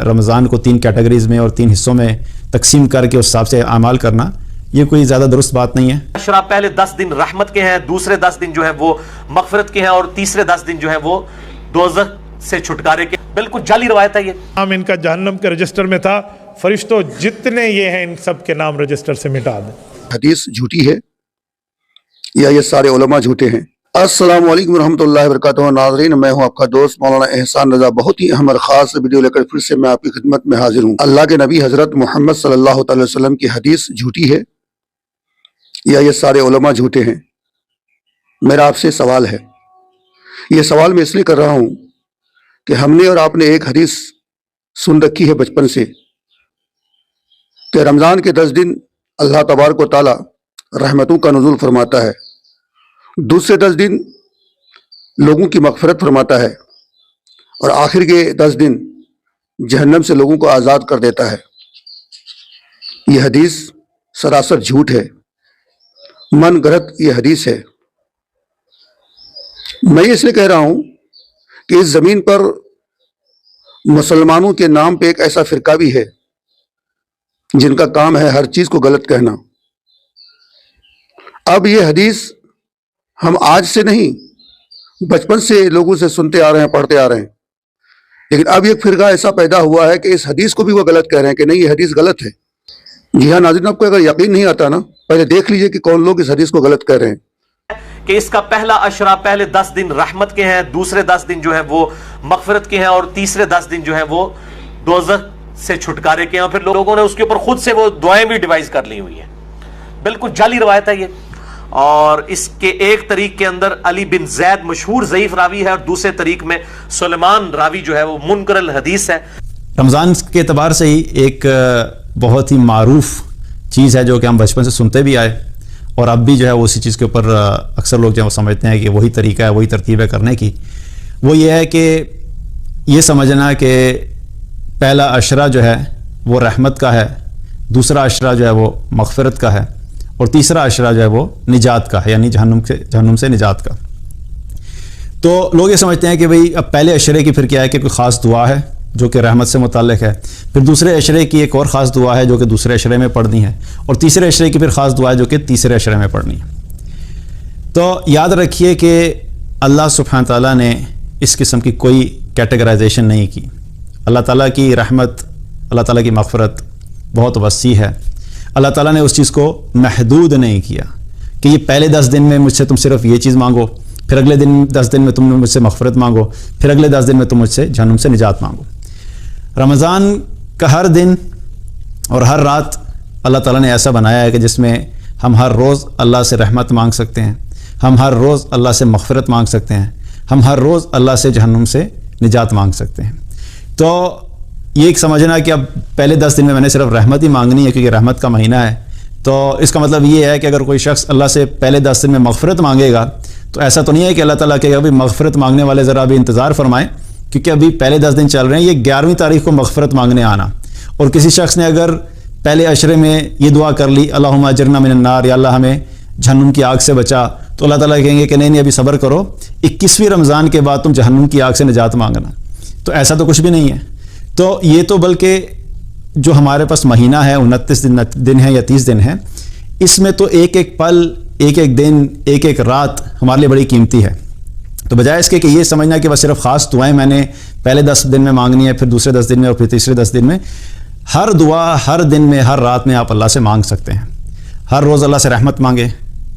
رمضان کو 3 کیٹیگریز میں اور 3 حصوں میں تقسیم کر کے اس حساب سے اعمال کرنا یہ کوئی زیادہ درست بات نہیں ہے۔ عشرہ پہلے 10 دن رحمت کے ہیں، دوسرے 10 دن جو ہیں وہ مغفرت کے ہیں، اور تیسرے 10 دن جو ہیں وہ دوزخ سے چھٹکارے کے۔ بالکل جعلی روایت ہے یہ۔ نام ان کا جہنم کے رجسٹر میں تھا، فرشتوں جتنے یہ ہیں ان سب کے نام رجسٹر سے مٹا دیں۔ حدیث جھوٹی ہے یا یہ سارے علماء جھوٹے ہیں؟ السلام علیکم ورحمۃ اللہ وبرکاتہ۔ ناظرین، میں ہوں آپ کا دوست مولانا احسان رضا۔ بہت ہی اہم اور خاص ویڈیو لے کر پھر سے میں آپ کی خدمت میں حاضر ہوں۔ اللہ کے نبی حضرت محمد صلی اللہ تعالی وسلم کی حدیث جھوٹی ہے یا یہ سارے علماء جھوٹے ہیں؟ میرا آپ سے سوال ہے۔ یہ سوال میں اس لیے کر رہا ہوں کہ ہم نے اور آپ نے ایک حدیث سن رکھی ہے بچپن سے کہ رمضان کے 10 دن اللہ تبارک و تعالی رحمتوں کا نزول فرماتا ہے، دوسرے 10 دن لوگوں کی مغفرت فرماتا ہے، اور آخر کے 10 دن جہنم سے لوگوں کو آزاد کر دیتا ہے۔ یہ حدیث سراسر جھوٹ ہے، من گھڑت یہ حدیث ہے۔ میں اس لیے کہہ رہا ہوں کہ اس زمین پر مسلمانوں کے نام پہ ایک ایسا فرقہ بھی ہے جن کا کام ہے ہر چیز کو غلط کہنا۔ اب یہ حدیث ہم آج سے نہیں، بچپن سے لوگوں سے سنتے آ رہے ہیں، پڑھتے آ رہے ہیں، لیکن اب ایک فرقہ ایسا پیدا ہوا ہے کہ اس حدیث کو بھی وہ غلط کہہ رہے ہیں کہ نہیں یہ حدیث غلط ہے۔ جی ہاں ناظرین، آپ کو اگر یقین نہیں آتا نا، پہلے دیکھ لیجئے کہ کون لوگ اس حدیث کو غلط کہہ رہے ہیں۔ کہ اس کا پہلا عشرہ پہلے 10 دن رحمت کے ہیں، دوسرے 10 دن جو ہیں وہ مغفرت کے ہیں، اور تیسرے 10 دن جو ہیں وہ دوزخ سے چھٹکارے کے ہیں۔ اور پھر لوگوں نے اس کے اوپر خود سے وہ دعائیں بھی ڈیوائز کر لی ہوئی ہیں۔ بالکل جعلی روایت ہے یہ۔ اور اس کے ایک طریق کے اندر علی بن زید مشہور ضعیف راوی ہے، اور دوسرے طریق میں سلیمان راوی جو ہے وہ منکر الحدیث ہے۔ رمضان کے اعتبار سے ہی ایک بہت ہی معروف چیز ہے جو کہ ہم بچپن سے سنتے بھی آئے، اور اب بھی جو ہے وہ اسی چیز کے اوپر اکثر لوگ جو ہے وہ سمجھتے ہیں کہ وہی طریقہ ہے، وہی ترتیب ہے کرنے کی۔ وہ یہ ہے کہ یہ سمجھنا کہ پہلا عشرہ جو ہے وہ رحمت کا ہے، دوسرا عشرہ جو ہے وہ مغفرت کا ہے، اور تیسرا عشرہ جو ہے وہ نجات کا ہے، یعنی جہنم سے نجات کا۔ تو لوگ یہ سمجھتے ہیں کہ بھئی اب پہلے عشرے کی پھر کیا ہے کہ کوئی خاص دعا ہے جو کہ رحمت سے متعلق ہے، پھر دوسرے عشرے کی ایک اور خاص دعا ہے جو کہ دوسرے عشرے میں پڑھنی ہے، اور تیسرے عشرے کی پھر خاص دعا ہے جو کہ تیسرے عشرے میں پڑھنی ہے۔ تو یاد رکھیے کہ اللہ سبحانہ تعالیٰ نے اس قسم کی کوئی کیٹیگرائزیشن نہیں کی۔ اللہ تعالیٰ کی رحمت، اللہ تعالیٰ کی مغفرت بہت وسیع ہے۔ اللہ تعالیٰ نے اس چیز کو محدود نہیں کیا کہ یہ پہلے 10 دن میں مجھ سے تم صرف یہ چیز مانگو، پھر اگلے 10 دن میں تم مجھ سے مغفرت مانگو، پھر اگلے 10 دن میں تم مجھ سے جہنم سے نجات مانگو۔ رمضان کا ہر دن اور ہر رات اللہ تعالیٰ نے ایسا بنایا ہے کہ جس میں ہم ہر روز اللہ سے رحمت مانگ سکتے ہیں، ہم ہر روز اللہ سے مغفرت مانگ سکتے ہیں، ہم ہر روز اللہ سے جہنم سے نجات مانگ سکتے ہیں۔ تو یہ ایک سمجھنا کہ اب پہلے 10 دن میں نے صرف رحمت ہی مانگنی ہے کیونکہ رحمت کا مہینہ ہے، تو اس کا مطلب یہ ہے کہ اگر کوئی شخص اللہ سے پہلے 10 دن میں مغفرت مانگے گا تو ایسا تو نہیں ہے کہ اللہ تعالیٰ کہے گا ابھی مغفرت مانگنے والے ذرا ابھی انتظار فرمائیں، کیونکہ ابھی پہلے 10 دن چل رہے ہیں، یہ 11ویں تاریخ کو مغفرت مانگنے آنا۔ اور کسی شخص نے اگر پہلے عشرے میں یہ دعا کر لی اللہم اجرنا من النار، یا اللہ ہمیں جہنم کی آگ سے بچا، تو اللہ تعالیٰ کہیں گے کہ نہیں ابھی صبر کرو، 21ویں رمضان کے بعد تم جہنم کی آگ سے نجات مانگنا۔ تو ایسا تو کچھ بھی نہیں ہے۔ تو یہ تو بلکہ جو ہمارے پاس مہینہ ہے 29 دن ہے یا 30 دن ہے، اس میں تو ایک ایک پل، ایک ایک دن، ایک ایک رات ہمارے لیے بڑی قیمتی ہے۔ تو بجائے اس کے کہ یہ سمجھنا کہ بس صرف خاص دعائیں میں نے پہلے 10 دن میں مانگنی ہے، پھر دوسرے 10 دن میں، اور پھر تیسرے 10 دن میں، ہر دعا ہر دن میں، ہر رات میں آپ اللہ سے مانگ سکتے ہیں۔ ہر روز اللہ سے رحمت مانگے،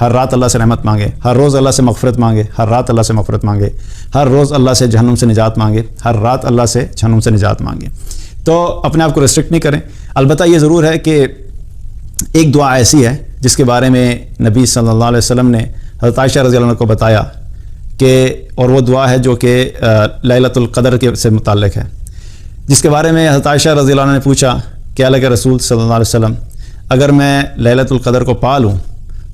ہر رات اللہ سے رحمت مانگے، ہر روز اللہ سے مغفرت مانگے، ہر رات اللہ سے مغفرت مانگے، ہر روز اللہ سے جہنم سے نجات مانگے، ہر رات اللہ سے جہنم سے نجات مانگے۔ تو اپنے آپ کو ریسٹرکٹ نہیں کریں۔ البتہ یہ ضرور ہے کہ ایک دعا ایسی ہے جس کے بارے میں نبی صلی اللہ علیہ وسلم نے حضرت عائشہ رضی اللہ عنہ کو بتایا کہ، اور وہ دعا ہے جو کہ لیلۃ القدر کے سے متعلق ہے، جس کے بارے میں حضرت عائشہ رضی اللہ عنہ نے پوچھا کہ اللہ کے رسول صلی اللہ علیہ وسلم اگر میں لیلۃ القدر کو پا لوں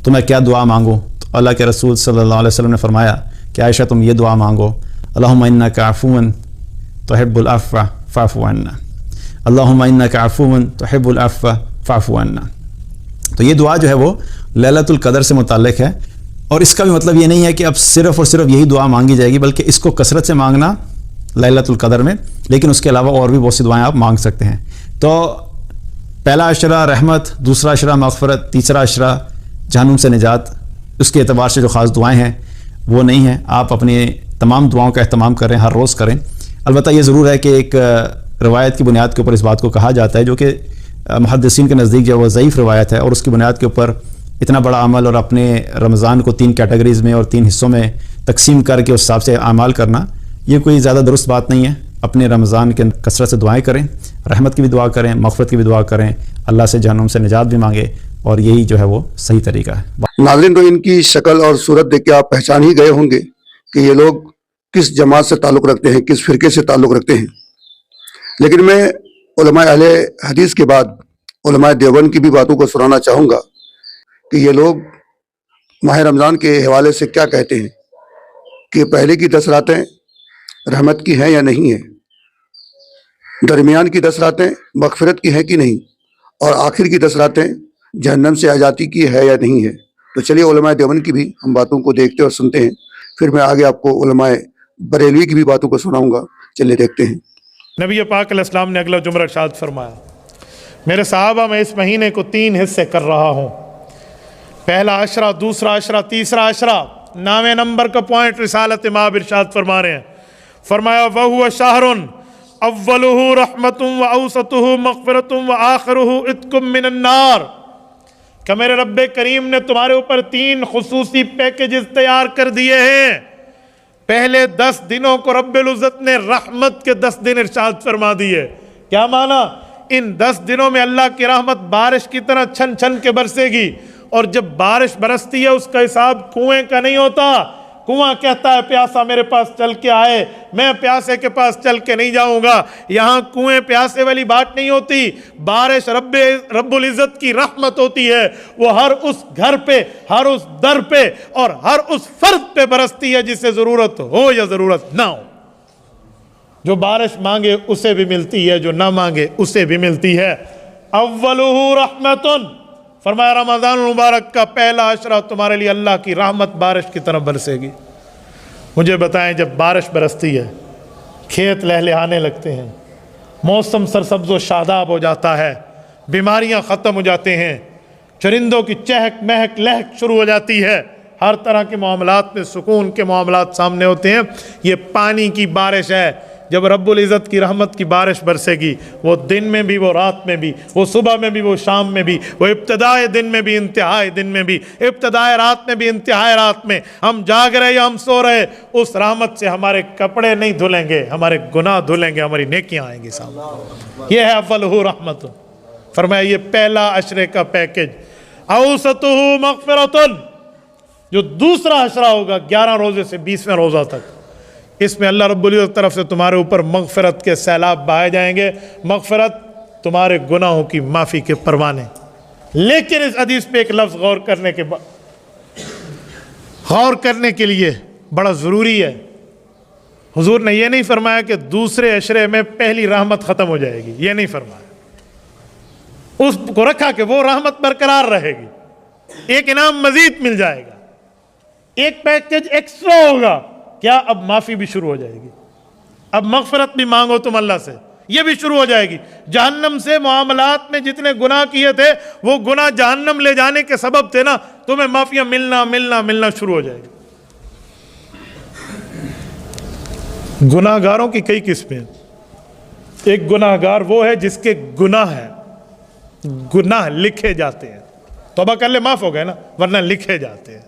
تو میں کیا دعا مانگوں؟ تو اللہ کے رسول صلی اللہ علیہ وسلم نے فرمایا کہ عائشہ تم یہ دعا مانگو، اللہم انک عفو تحب العفو فاعف عنا، اللہم انک عفو تحب العفو فاعف عنا۔ تو یہ دعا جو ہے وہ لیلۃ القدر سے متعلق ہے، اور اس کا بھی مطلب یہ نہیں ہے کہ اب صرف اور صرف یہی دعا مانگی جائے گی، بلکہ اس کو کثرت سے مانگنا ليلۃ القدر میں، لیکن اس کے علاوہ اور بھی بہت سی دعائیں آپ مانگ سکتے ہیں۔ تو پہلا عشرہ رحمت، دوسرا عشرہ مغفرت، تیسرا عشرہ جہنم سے نجات، اس کے اعتبار سے جو خاص دعائیں ہیں وہ نہیں ہیں۔ آپ اپنی تمام دعاؤں کا اہتمام کریں، ہر روز کریں۔ البتہ یہ ضرور ہے کہ ایک روایت کی بنیاد کے اوپر اس بات کو کہا جاتا ہے، جو کہ محدثین کے نزدیک جو وہ ضعیف روایت ہے، اور اس کی بنیاد کے اوپر اتنا بڑا عمل اور اپنے رمضان کو 3 کیٹیگریز میں اور 3 حصوں میں تقسیم کر کے اس حساب سے اعمال کرنا، یہ کوئی زیادہ درست بات نہیں ہے۔ اپنے رمضان کے کثرت سے دعائیں کریں، رحمت کی بھی دعا کریں، مغفرت کی بھی دعا کریں، اللہ سے جہنم سے نجات بھی مانگے، اور یہی جو ہے وہ صحیح طریقہ ہے۔ ناظرین، تو ان کی شکل اور صورت دیکھ کے آپ پہچان ہی گئے ہوں گے کہ یہ لوگ کس جماعت سے تعلق رکھتے ہیں، کس فرقے سے تعلق رکھتے ہیں۔ لیکن میں علماء اہل حدیث کے بعد علماء دیوبند کی بھی باتوں کو سنانا چاہوں گا کہ یہ لوگ ماہ رمضان کے حوالے سے کیا کہتے ہیں، کہ پہلے کی 10 راتیں رحمت کی ہیں یا نہیں ہیں، درمیان کی 10 راتیں مغفرت کی ہیں کہ نہیں، اور آخر کی 10 راتیں جہنم سے آزادی کی ہے یا نہیں ہے۔ تو چلیے علماء دیوبند کی بھی ہم باتوں کو دیکھتے اور سنتے ہیں، پھر میں آگے آپ کو علماء بریلوی کی بھی باتوں کو سناؤں گا۔ چلیے دیکھتے ہیں۔ نبی پاک علیہ السلام نے اگلا جملہ ارشاد فرمایا، میرے صحابہ میں اس مہینے کو 3 حصے کر رہا ہوں، پہلا عشرہ، دوسرا عشرہ، تیسرا عشرہ۔ 9ویں نمبر کا پوائنٹ رسالت امام ارشاد فرما رہے ہیں، فرمایا وَهُوَ شَهْرٌ أَوَّلُهُ رَحْمَةٌ وَأَوْسَطُهُ مَغْفِرَةٌ وَآخِرُهُ عِتْقٌ مِّنَ النَّارِ، کہ میرے رب کریم نے تمہارے اوپر 3 خصوصی پیکیجز تیار کر دیے ہیں۔ پہلے 10 دنوں کو رب العزت نے رحمت کے 10 دن ارشاد فرما دیے۔ کیا معنی؟ ان 10 دنوں میں اللہ کی رحمت بارش کی طرح چھن چھن کے برسے گی، اور جب بارش برستی ہے اس کا حساب کنویں کا نہیں ہوتا۔ کنواں کہتا ہے پیاسا میرے پاس چل کے آئے، میں پیاسے کے پاس چل کے نہیں جاؤں گا۔ یہاں کنویں پیاسے والی بات نہیں ہوتی، بارش رب العزت کی رحمت ہوتی ہے، وہ ہر اس گھر پہ، ہر اس در پہ اور ہر اس فرد پہ برستی ہے جسے ضرورت ہو یا ضرورت نہ ہو۔ جو بارش مانگے اسے بھی ملتی ہے، جو نہ مانگے اسے بھی ملتی ہے۔ اولہ رحمتن، فرمایا رمضان المبارک کا پہلا عشرہ تمہارے لیے اللہ کی رحمت بارش کی طرح برسے گی۔ مجھے بتائیں، جب بارش برستی ہے، کھیت لہلہانے لگتے ہیں، موسم سرسبز و شاداب ہو جاتا ہے، بیماریاں ختم ہو جاتے ہیں، چرندوں کی چہک مہک لہک شروع ہو جاتی ہے، ہر طرح کے معاملات میں سکون کے معاملات سامنے ہوتے ہیں۔ یہ پانی کی بارش ہے۔ جب رب العزت کی رحمت کی بارش برسے گی، وہ دن میں بھی، وہ رات میں بھی، وہ صبح میں بھی، وہ شام میں بھی، وہ ابتدائے دن میں بھی، انتہائی دن میں بھی، ابتدائے رات میں بھی، انتہائی رات میں، ہم جاگ رہے یا ہم سو رہے، اس رحمت سے ہمارے کپڑے نہیں دھلیں گے، ہمارے گناہ دھلیں گے، ہماری نیکیاں آئیں گی سامنے۔ یہ ہے اولہ رحمت۔ فرمایا یہ پہلا عشرے کا پیکج۔ اوسطہ مغفرۃ، جو دوسرا عشرہ ہوگا 11 روزے سے 20ویں روزہ تک، اس میں اللہ رب العزت طرف سے تمہارے اوپر مغفرت کے سیلاب بہائے جائیں گے۔ مغفرت، تمہارے گناہوں کی معافی کے پروانے۔ لیکن اس حدیث پہ ایک لفظ غور کرنے کے لیے بڑا ضروری ہے۔ حضور نے یہ نہیں فرمایا کہ دوسرے عشرے میں پہلی رحمت ختم ہو جائے گی، یہ نہیں فرمایا۔ اس کو رکھا کہ وہ رحمت برقرار رہے گی، ایک انعام مزید مل جائے گا، ایک پیکج ایکسٹرا ہوگا۔ کیا؟ اب معافی بھی شروع ہو جائے گی، اب مغفرت بھی مانگو تم اللہ سے، یہ بھی شروع ہو جائے گی۔ جہنم سے معاملات میں جتنے گناہ کیے تھے وہ گناہ جہنم لے جانے کے سبب تھے نا، تمہیں معافیاں ملنا شروع ہو جائے گی۔ گناہ گاروں کی کئی قسمیں۔ ایک گناہ گار وہ ہے جس کے گناہ ہے، گناہ لکھے جاتے ہیں، توبہ کر لے معاف ہو گئے نا، ورنہ لکھے جاتے ہیں۔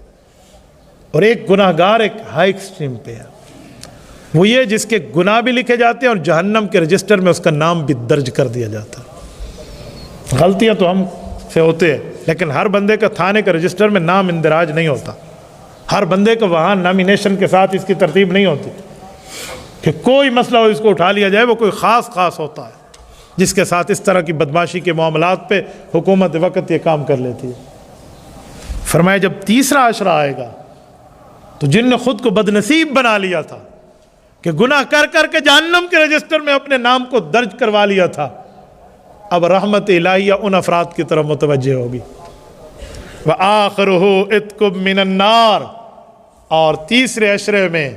اور ایک گناہ گار ایک ہائی ایکسٹریم پہ ہے، وہ یہ جس کے گناہ بھی لکھے جاتے ہیں اور جہنم کے رجسٹر میں اس کا نام بھی درج کر دیا جاتا ہے۔ غلطیاں تو ہم سے ہوتے ہیں، لیکن ہر بندے کا تھانے کا رجسٹر میں نام اندراج نہیں ہوتا، ہر بندے کا وہاں نامینیشن کے ساتھ اس کی ترتیب نہیں ہوتی کہ کوئی مسئلہ ہو اس کو اٹھا لیا جائے۔ وہ کوئی خاص ہوتا ہے جس کے ساتھ اس طرح کی بدماشی کے معاملات پہ حکومت وقت یہ کام کر لیتی ہے۔ فرمایا جب تیسرا عشرہ آئے گا تو جن نے خود کو بدنصیب بنا لیا تھا کہ گناہ کر کے جہنم کے رجسٹر میں اپنے نام کو درج کروا لیا تھا، اب رحمت الہیہ ان افراد کی طرف متوجہ ہوگی۔ وَآخِرُهُ عِتْقٌ مِّنَ النَّارِ، اور تیسرے عشرے میں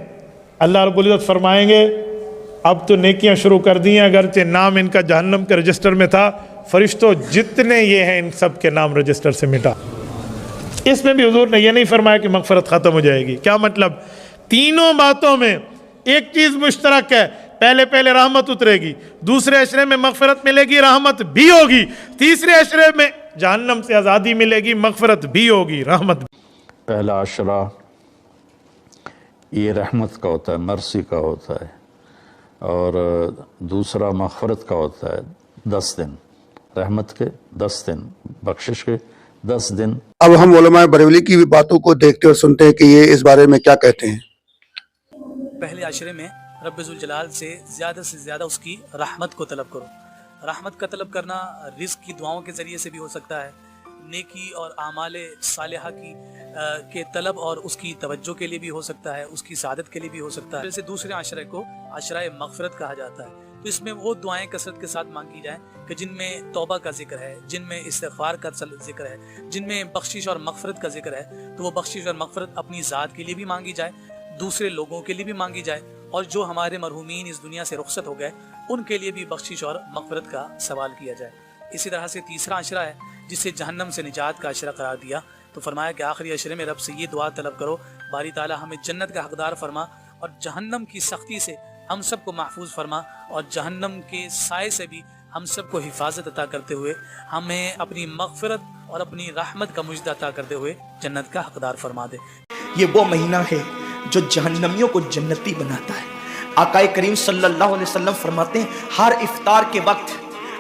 اللہ رب العزت فرمائیں گے اب تو نیکیاں شروع کر دی ہیں, اگرچہ نام ان کا جہنم کے رجسٹر میں تھا, فرشتوں جتنے یہ ہیں ان سب کے نام رجسٹر سے مٹا. اس میں بھی حضور نے یہ نہیں فرمایا کہ مغفرت ختم ہو جائے گی. کیا مطلب؟ تینوں باتوں میں ایک چیز مشترک ہے, پہلے رحمت اترے گی, دوسرے عشرے میں مغفرت ملے گی, رحمت بھی ہوگی, تیسرے عشرے میں جہنم سے آزادی ملے گی, مغفرت بھی ہوگی, رحمت بھی. پہلا عشرہ یہ رحمت کا ہوتا ہے, مرسی کا ہوتا ہے, اور دوسرا مغفرت کا ہوتا ہے. 10 دن رحمت کے, 10 دن بخشش کے, 10 دن. اب ہم علماء بریلوی کی بھی باتوں کو دیکھتے اور سنتے ہیں کہ یہ اس بارے میں کیا کہتے ہیں. پہلے عشرے میں رب ذوالجلال سے زیادہ اس کی رحمت کو طلب کرو. رحمت کا طلب کرنا رزق کی دعاؤں کے ذریعے سے بھی ہو سکتا ہے, نیکی اور اعمال صالحہ کے طلب اور اس کی توجہ کے لیے بھی ہو سکتا ہے, اس کی سعادت کے لیے بھی ہو سکتا ہے. جیسے دوسرے عشرے کو عشرہ مغفرت کہا جاتا ہے, تو اس میں وہ دعائیں کثرت کے ساتھ مانگی جائیں کہ جن میں توبہ کا ذکر ہے, جن میں استغفار کا ذکر ہے, جن میں بخشش اور مغفرت کا ذکر ہے. تو وہ بخشش اور مغفرت اپنی ذات کے لیے بھی مانگی جائے, دوسرے لوگوں کے لیے بھی مانگی جائے, اور جو ہمارے مرحومین اس دنیا سے رخصت ہو گئے ان کے لیے بھی بخشش اور مغفرت کا سوال کیا جائے. اسی طرح سے تیسرا عشرہ ہے جسے جہنم سے نجات کا عشرہ قرار دیا, تو فرمایا کہ آخری عشرے میں رب سے یہ دعا طلب کرو, باری تعالیٰ ہمیں جنت کا حقدار فرما اور جہنم کی سختی سے ہم سب کو محفوظ فرما, اور جہنم کے سائے سے بھی ہم سب کو حفاظت عطا کرتے ہوئے ہمیں اپنی مغفرت اور اپنی رحمت کا مجدہ عطا کرتے ہوئے جنت کا حقدار فرما دے. یہ وہ مہینہ ہے جو جہنمیوں کو جنتی بناتا ہے. آقا کریم صلی اللہ علیہ وسلم فرماتے ہیں ہر افطار کے وقت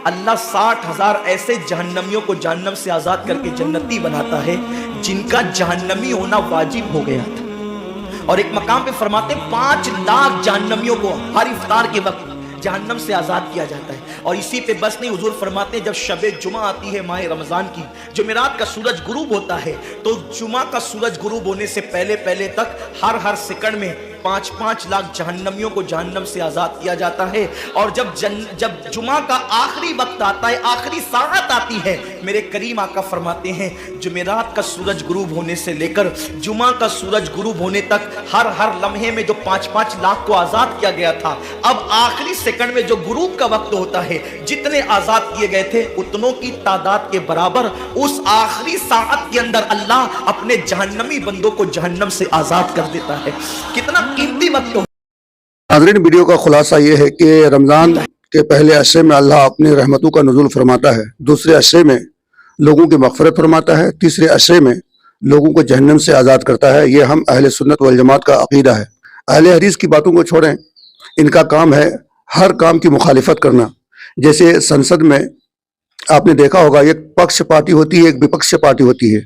اللہ 60,000 ایسے جہنمیوں کو جہنم سے آزاد کر کے جنتی بناتا ہے جن کا جہنمی ہونا واجب ہو گیا تھا. اور ایک مقام پہ فرماتے ہیں 5 لاکھ جہنمیوں کو ہر افطار کے وقت جہنم سے آزاد کیا جاتا ہے. اور اسی پہ بس نہیں, حضور فرماتے ہیں جب شب جمعہ آتی ہے ماہ رمضان کی, جمعرات کا سورج غروب ہوتا ہے, تو جمعہ کا سورج غروب ہونے سے پہلے تک ہر سیکنڈ میں 5 لاکھ جہنمیوں کو جہنم سے آزاد کیا جاتا ہے. اور جب جمعہ کا آخری وقت آتا ہے, آخری ساعت آتی ہے, میرے کریم آقا فرماتے ہیں جمعرات کا سورج غروب ہونے سے لے کر جمعہ کا سورج غروب ہونے تک ہر لمحے میں جو 5 لاکھ کو آزاد کیا گیا تھا, اب آخری سیکنڈ میں جو غروب کا وقت ہوتا ہے, جتنے آزاد کیے گئے تھے اتنوں کی تعداد کے برابر اس آخری ساعت کے اندر اللہ اپنے جہنمی بندوں کو جہنم سے آزاد کر دیتا ہے. کتنا قیمتی وقت. ناظرین, ویڈیو کا خلاصہ یہ ہے کہ رمضان کے پہلے عشرے میں اللہ اپنی رحمتوں کا نزول فرماتا ہے, دوسرے عشرے میں لوگوں کی مغفرت فرماتا ہے, تیسرے عشرے میں لوگوں کو جہنم سے آزاد کرتا ہے. یہ ہم اہل سنت والجماعت کا عقیدہ ہے. اہل حدیث کی باتوں کو چھوڑیں, ان کا کام ہے ہر کام کی مخالفت کرنا. جیسے سنسد میں آپ نے دیکھا ہوگا ایک پکش پارٹی ہوتی ہے, ایک وپکش پارٹی ہوتی ہے.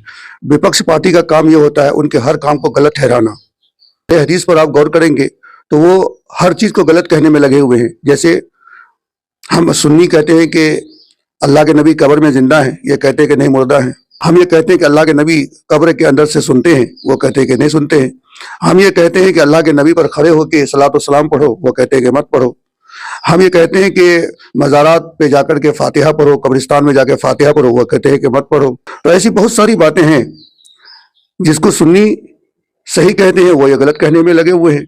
وپکش پارٹی کا کام یہ ہوتا ہے ان کے ہر کام کو غلط ٹھہرانا. حدیث پر آپ غور کریں گے تو وہ ہر چیز کو غلط کہنے میں لگے ہوئے ہیں. جیسے ہم سنی کہتے ہیں کہ اللہ کے نبی قبر میں زندہ ہیں, یہ کہتے ہیں کہ نہیں مردہ ہیں. ہم یہ کہتے ہیں کہ اللہ کے نبی قبر کے اندر سے سنتے ہیں, وہ کہتے ہیں کہ نہیں سنتے ہیں. ہم یہ کہتے ہیں کہ اللہ کے نبی پر کھڑے ہو کے صلاۃ و سلام پڑھو, وہ کہتے ہیں کہ مت پڑھو. ہم یہ کہتے ہیں کہ مزارات پہ جا کر کے فاتحہ پڑھو, قبرستان میں جا کے فاتحہ پڑھو, وہ کہتے ہیں کہ مت پڑھو. تو ایسی بہت ساری باتیں ہیں جس کو سنی صحیح کہتے ہیں, وہ یہ غلط کہنے میں لگے ہوئے ہیں.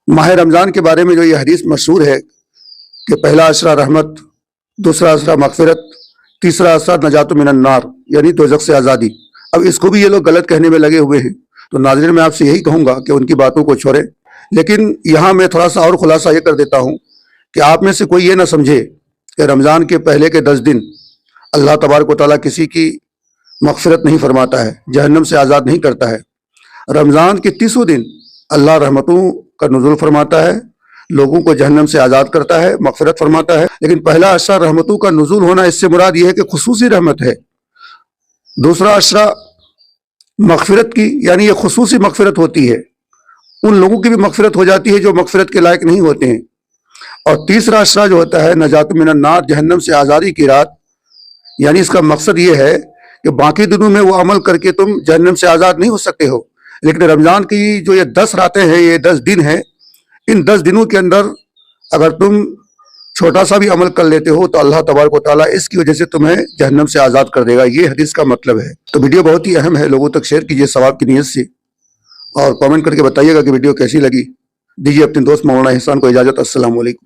ماہ رمضان کے بارے میں جو یہ حدیث مشہور ہے کہ پہلا عشرہ رحمت, دوسرا عشرہ مغفرت, تیسرا عشرہ نجات من النار یعنی دوزخ سے آزادی, اب اس کو بھی یہ لوگ غلط کہنے میں لگے ہوئے ہیں. تو ناظرین, میں آپ سے یہی کہوں گا کہ ان کی باتوں کو چھوڑیں. لیکن یہاں میں تھوڑا سا اور خلاصہ یہ کر دیتا ہوں کہ آپ میں سے کوئی یہ نہ سمجھے کہ رمضان کے پہلے کے 10 دن اللہ تبارک و تعالیٰ کسی کی مغفرت نہیں فرماتا ہے, جہنم سے آزاد نہیں کرتا ہے. رمضان کے 30 دن اللہ رحمتوں کا نزول فرماتا ہے, لوگوں کو جہنم سے آزاد کرتا ہے, مغفرت فرماتا ہے. لیکن پہلا عشرہ رحمتوں کا نزول ہونا, اس سے مراد یہ ہے کہ خصوصی رحمت ہے. دوسرا عشرہ مغفرت کی یعنی یہ خصوصی مغفرت ہوتی ہے, ان لوگوں کی بھی مغفرت ہو جاتی ہے جو مغفرت کے لائق نہیں ہوتے ہیں. اور تیسرا عشرہ جو ہوتا ہے نجات من النار, جہنم سے آزادی کی رات, یعنی اس کا مقصد یہ ہے کہ باقی دنوں میں وہ عمل کر کے تم جہنم سے آزاد نہیں ہو سکتے ہو, لیکن رمضان کی جو یہ 10 راتیں ہیں, یہ 10 دن ہیں, ان 10 دنوں کے اندر اگر تم چھوٹا سا بھی عمل کر لیتے ہو تو اللہ تبارک و تعالیٰ اس کی وجہ سے تمہیں جہنم سے آزاد کر دے گا. یہ حدیث کا مطلب ہے. تو ویڈیو بہت ہی اہم ہے, لوگوں تک شیئر کیجئے ثواب کی نیت سے, اور کامنٹ کر کے بتائیے گا کہ ویڈیو کیسی لگی. دیجیے اپنے دوست مولانا احسان کو اجازت. السلام علیکم.